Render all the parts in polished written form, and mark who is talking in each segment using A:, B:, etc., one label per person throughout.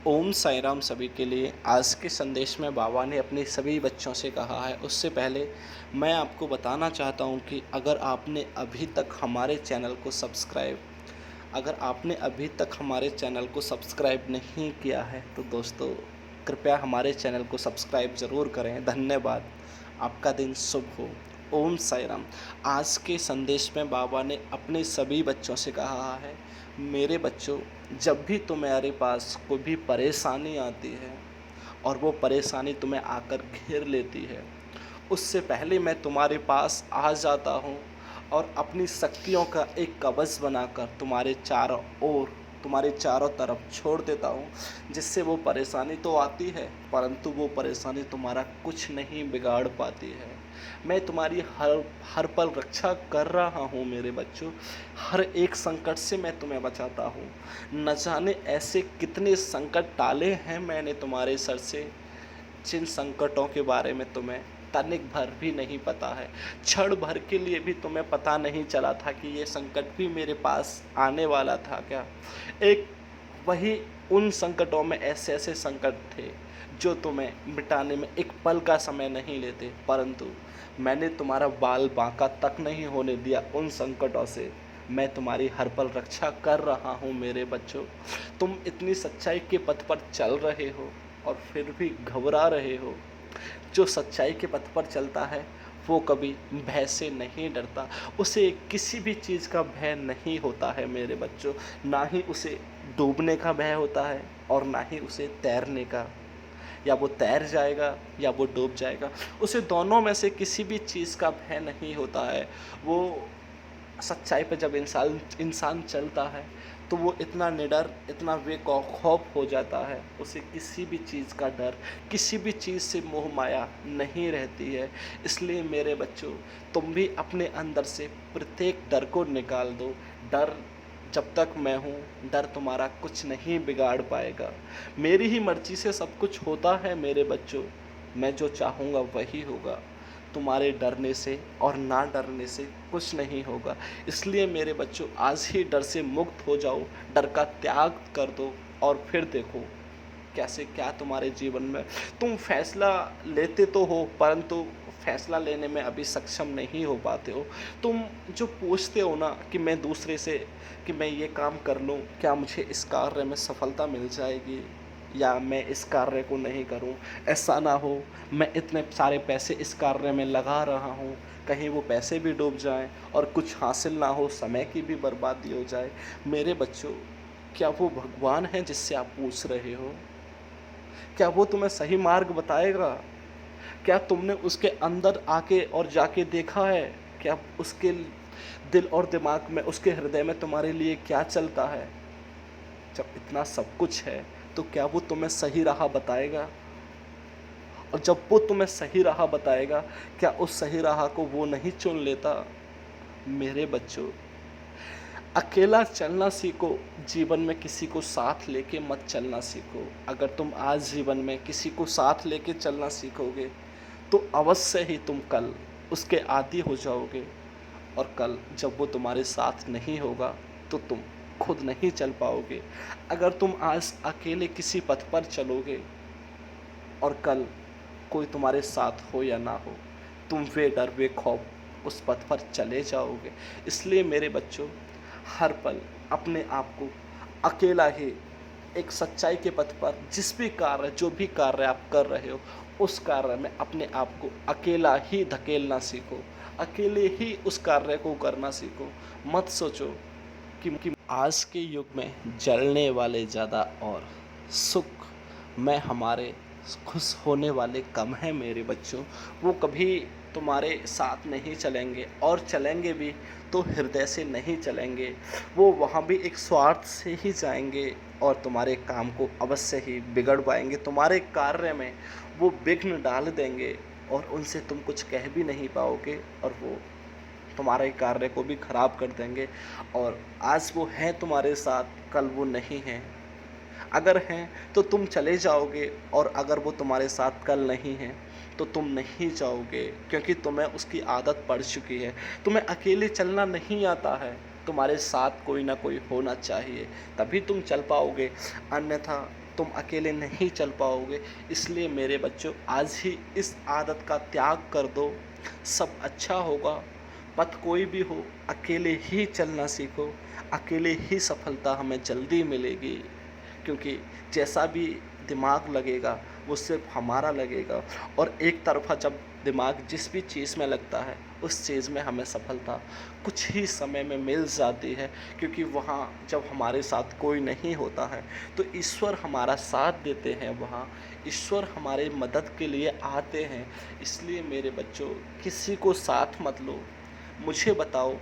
A: ओम साई राम सभी के लिए। आज के संदेश में बाबा ने अपने सभी बच्चों से कहा है। उससे पहले मैं आपको बताना चाहता हूँ कि अगर आपने अभी तक हमारे चैनल को सब्सक्राइब नहीं किया है तो दोस्तों कृपया हमारे चैनल को सब्सक्राइब ज़रूर करें। धन्यवाद। आपका दिन शुभ हो। ओम साई राम। आज के संदेश में बाबा ने अपने सभी बच्चों से कहा है, मेरे बच्चों, जब भी तुम्हारे पास कोई भी परेशानी आती है और वो परेशानी तुम्हें आकर घेर लेती है, उससे पहले मैं तुम्हारे पास आ जाता हूँ और अपनी शक्तियों का एक कवच बनाकर तुम्हारे चारों तरफ छोड़ देता हूँ, जिससे वो परेशानी तो आती है परंतु वो परेशानी तुम्हारा कुछ नहीं बिगाड़ पाती है। मैं तुम्हारी हर हर पल रक्षा कर रहा हूँ मेरे बच्चों। हर एक संकट से मैं तुम्हें बचाता हूँ। न जाने ऐसे कितने संकट टाले हैं मैंने तुम्हारे सर से, जिन संकटों के बारे में तुम्हें तनिक भर भी नहीं पता है। क्षण भर के लिए भी तुम्हें पता नहीं चला था कि ये संकट भी मेरे पास आने वाला था क्या। एक वही उन संकटों में ऐसे ऐसे संकट थे जो तुम्हें मिटाने में एक पल का समय नहीं लेते, परंतु मैंने तुम्हारा बाल बांका तक नहीं होने दिया उन संकटों से। मैं तुम्हारी हर पल रक्षा कर रहा हूँ मेरे बच्चों। तुम इतनी सच्चाई के पथ पर चल रहे हो और फिर भी घबरा रहे हो। जो सच्चाई के पथ पर चलता है वो कभी भय से नहीं डरता। उसे किसी भी चीज़ का भय नहीं होता है मेरे बच्चों। ना ही उसे डूबने का भय होता है और ना ही उसे तैरने का। या वो तैर जाएगा या वो डूब जाएगा, उसे दोनों में से किसी भी चीज़ का भय नहीं होता है। वो सच्चाई पे जब इंसान चलता है तो वो इतना निडर, इतना बेखौफ हो जाता है, उसे किसी भी चीज़ का डर, किसी भी चीज़ से मोह माया नहीं रहती है। इसलिए मेरे बच्चों, तुम भी अपने अंदर से प्रत्येक डर को निकाल दो। डर जब तक मैं हूँ, डर तुम्हारा कुछ नहीं बिगाड़ पाएगा। मेरी ही मर्ज़ी से सब कुछ होता है मेरे बच्चों। मैं जो चाहूँगा वही होगा। तुम्हारे डरने से और ना डरने से कुछ नहीं होगा। इसलिए मेरे बच्चों, आज ही डर से मुक्त हो जाओ, डर का त्याग कर दो और फिर देखो कैसे क्या तुम्हारे जीवन में तुम फैसला लेते तो हो परंतु फैसला लेने में अभी सक्षम नहीं हो पाते हो। तुम जो पूछते हो ना कि मैं दूसरे से कि मैं ये काम कर लूँ, क्या मुझे इस कार्य में सफलता मिल जाएगी या मैं इस कार्य को नहीं करूं, ऐसा ना हो मैं इतने सारे पैसे इस कार्य में लगा रहा हूं, कहीं वो पैसे भी डूब जाएं और कुछ हासिल ना हो, समय की भी बर्बादी हो जाए। मेरे बच्चों, क्या वो भगवान है जिससे आप पूछ रहे हो? क्या वो तुम्हें सही मार्ग बताएगा? क्या तुमने उसके अंदर आके और जाके देखा है? क्या उसके दिल और दिमाग में, उसके हृदय में तुम्हारे लिए क्या चलता है? जब इतना सब कुछ है तो क्या वो तुम्हें सही राह बताएगा? और जब वो तुम्हें सही राह बताएगा, क्या उस सही राह को वो नहीं चुन लेता? मेरे बच्चों, अकेला चलना सीखो, जीवन में किसी को साथ लेके मत चलना सीखो। अगर तुम आज जीवन में किसी को साथ लेके चलना सीखोगे तो अवश्य ही तुम कल उसके आदी हो जाओगे, और कल जब वो तुम्हारे साथ नहीं होगा तो तुम खुद नहीं चल पाओगे। अगर तुम आज अकेले किसी पथ पर चलोगे और कल कोई तुम्हारे साथ हो या ना हो, तुम बेडर बेखौफ उस पथ पर चले जाओगे। इसलिए मेरे बच्चों, हर पल अपने आप को अकेला ही एक सच्चाई के पथ पर जो भी कार्य आप कर रहे हो, उस कार्य में अपने आप को अकेला ही धकेलना सीखो। अकेले ही उस कार्य को करना सीखो। मत सोचो कि आज के युग में जलने वाले ज़्यादा और सुख में हमारे खुश होने वाले कम हैं मेरे बच्चों। वो कभी तुम्हारे साथ नहीं चलेंगे, और चलेंगे भी तो हृदय से नहीं चलेंगे। वो वहाँ भी एक स्वार्थ से ही जाएंगे और तुम्हारे काम को अवश्य ही बिगड़ पाएंगे। तुम्हारे कार्य में वो विघ्न डाल देंगे और उनसे तुम कुछ कह भी नहीं पाओगे, और वो तुम्हारे कार्य को भी खराब कर देंगे। और आज वो हैं तुम्हारे साथ, कल वो नहीं हैं। अगर हैं तो तुम चले जाओगे, और अगर वो तुम्हारे साथ कल नहीं हैं तो तुम नहीं जाओगे, क्योंकि तुम्हें उसकी आदत पड़ चुकी है। तुम्हें अकेले चलना नहीं आता है, तुम्हारे साथ कोई ना कोई होना चाहिए, तभी तुम चल पाओगे। अन्यथा तुम अकेले नहीं चल पाओगे। इसलिए मेरे बच्चों, आज ही इस आदत का त्याग कर दो, सब अच्छा होगा। पथ कोई भी हो, अकेले ही चलना सीखो। अकेले ही सफलता हमें जल्दी मिलेगी, क्योंकि जैसा भी दिमाग लगेगा वो सिर्फ हमारा लगेगा। और एक तरफा जब दिमाग जिस भी चीज़ में लगता है, उस चीज़ में हमें सफलता कुछ ही समय में मिल जाती है, क्योंकि वहाँ जब हमारे साथ कोई नहीं होता है तो ईश्वर हमारा साथ देते हैं, वहाँ ईश्वर हमारे मदद के लिए आते हैं। इसलिए मेरे बच्चों, किसी को साथ मत लो, मुझे बताओ,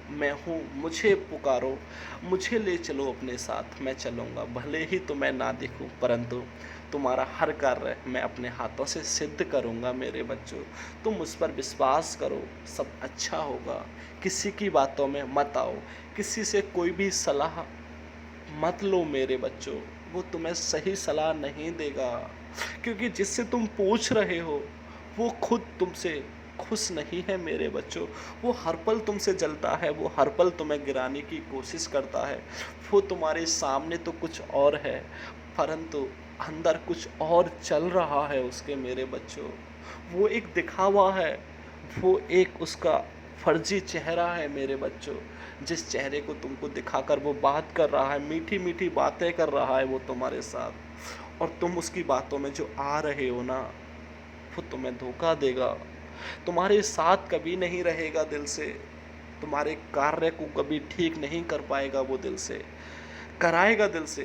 A: मैं हूँ, मुझे पुकारो, मुझे ले चलो अपने साथ, मैं चलूँगा। भले ही तुम्हें ना दिखूँ, परंतु तुम्हारा हर कार्य मैं अपने हाथों से सिद्ध करूँगा मेरे बच्चों। तुम मुझ पर विश्वास करो, सब अच्छा होगा। किसी की बातों में मत आओ, किसी से कोई भी सलाह मत लो मेरे बच्चों, वो तुम्हें सही सलाह नहीं देगा, क्योंकि जिससे तुम पूछ रहे हो वो खुद तुमसे खुश नहीं है मेरे बच्चों। वो हर पल तुमसे जलता है, वो हर पल तुम्हें गिराने की कोशिश करता है। वो तुम्हारे सामने तो कुछ और है, परंतु अंदर कुछ और चल रहा है उसके मेरे बच्चों। वो एक दिखावा है, वो एक उसका फर्जी चेहरा है मेरे बच्चों। जिस चेहरे को तुमको दिखाकर वो बात कर रहा है, मीठी मीठी बातें कर रहा है वो तुम्हारे साथ, और तुम उसकी बातों में जो आ रहे हो ना, वो तुम्हें धोखा देगा। तुम्हारे साथ कभी नहीं रहेगा दिल से, तुम्हारे कार्य को कभी ठीक नहीं कर पाएगा वो दिल से, कराएगा दिल से,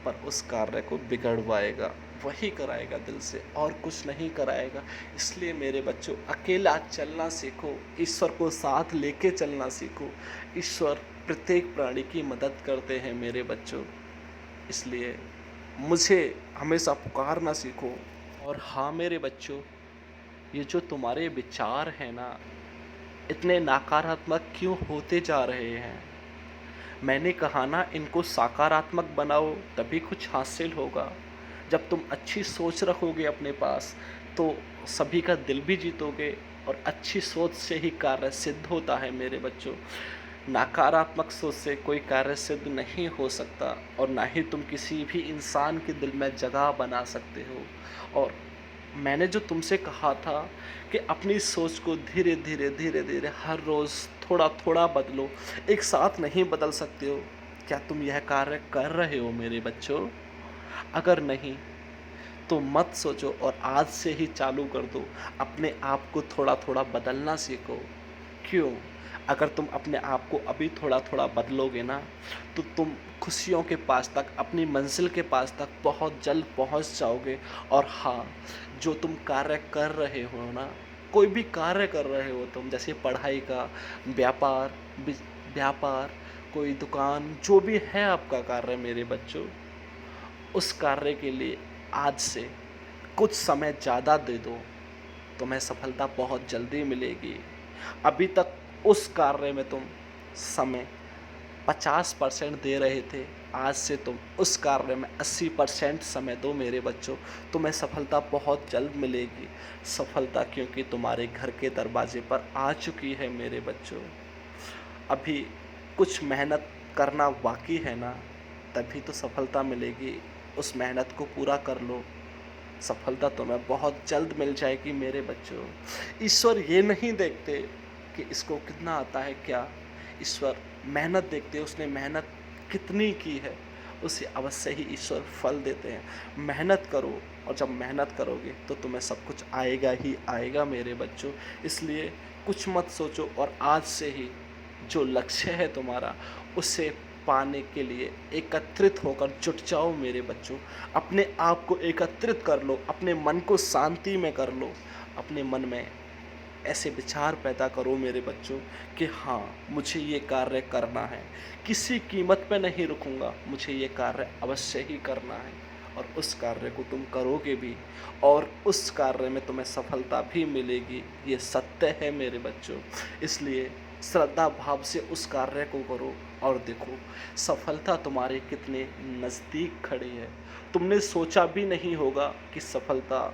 A: पर उस कार्य को बिगड़वाएगा, वही कराएगा दिल से, और कुछ नहीं कराएगा। इसलिए मेरे बच्चों, अकेला चलना सीखो, ईश्वर को साथ लेके चलना सीखो। ईश्वर प्रत्येक प्राणी की मदद करते हैं मेरे बच्चों। इसलिए मुझे हमेशा पुकारना सीखो। और हाँ मेरे बच्चों, ये जो तुम्हारे विचार हैं ना, इतने नकारात्मक क्यों होते जा रहे हैं? मैंने कहा ना, इनको सकारात्मक बनाओ, तभी कुछ हासिल होगा। जब तुम अच्छी सोच रखोगे अपने पास, तो सभी का दिल भी जीतोगे, और अच्छी सोच से ही कार्य सिद्ध होता है मेरे बच्चों। नकारात्मक सोच से कोई कार्य सिद्ध नहीं हो सकता, और ना ही तुम किसी भी इंसान के दिल में जगह बना सकते हो। और मैंने जो तुमसे कहा था कि अपनी सोच को धीरे धीरे धीरे धीरे हर रोज़ थोड़ा थोड़ा बदलो, एक साथ नहीं बदल सकते हो। क्या तुम यह कार्य कर रहे हो मेरे बच्चों? अगर नहीं तो मत सोचो, और आज से ही चालू कर दो। अपने आप को थोड़ा थोड़ा बदलना सीखो। क्यों? अगर तुम अपने आप को अभी थोड़ा थोड़ा बदलोगे ना, तो तुम खुशियों के पास तक, अपनी मंजिल के पास तक बहुत जल्द पहुंच जाओगे। और हाँ, जो तुम कार्य कर रहे हो ना, कोई भी कार्य कर रहे हो तुम, जैसे पढ़ाई का, व्यापार, व्यापार, कोई दुकान, जो भी है आपका कार्य मेरे बच्चों, उस कार्य के लिए आज से कुछ समय ज़्यादा दे दो, तुम्हें सफलता बहुत जल्दी मिलेगी। अभी तक उस कार्य में तुम समय 50% दे रहे थे, आज से तुम उस कार्य में 80% समय दो मेरे बच्चों, तुम्हें सफलता बहुत जल्द मिलेगी। सफलता क्योंकि तुम्हारे घर के दरवाजे पर आ चुकी है मेरे बच्चों। अभी कुछ मेहनत करना बाकी है ना, तभी तो सफलता मिलेगी। उस मेहनत को पूरा कर लो, सफलता तुम्हें बहुत जल्द मिल जाएगी मेरे बच्चों। ईश्वर ये नहीं देखते कि इसको कितना आता है क्या, ईश्वर मेहनत देखते हैं, उसने मेहनत कितनी की है, उसे अवश्य ही ईश्वर फल देते हैं। मेहनत करो, और जब मेहनत करोगे तो तुम्हें सब कुछ आएगा ही आएगा मेरे बच्चों। इसलिए कुछ मत सोचो, और आज से ही जो लक्ष्य है तुम्हारा, उसे पाने के लिए एकत्रित होकर जुट जाओ मेरे बच्चों। अपने आप को एकत्रित कर लो, अपने मन को शांति में कर लो, अपने मन में ऐसे विचार पैदा करो मेरे बच्चों कि हाँ, मुझे ये कार्य करना है, किसी कीमत पे नहीं रुकूंगा, मुझे ये कार्य अवश्य ही करना है। और उस कार्य को तुम करोगे भी, और उस कार्य में तुम्हें सफलता भी मिलेगी, ये सत्य है मेरे बच्चों। इसलिए श्रद्धा भाव से उस कार्य को करो, और देखो सफलता तुम्हारे कितने नज़दीक खड़ी है। तुमने सोचा भी नहीं होगा कि सफलता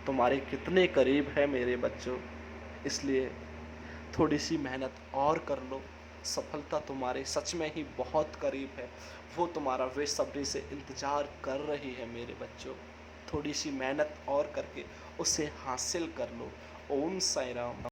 A: तुम्हारे कितने करीब है मेरे बच्चों। इसलिए थोड़ी सी मेहनत और कर लो, सफलता तुम्हारे सच में ही बहुत करीब है। वो तुम्हारा बेसब्री से इंतज़ार कर रही है मेरे बच्चों। थोड़ी सी मेहनत और करके उसे हासिल कर लो। ओम साई राम।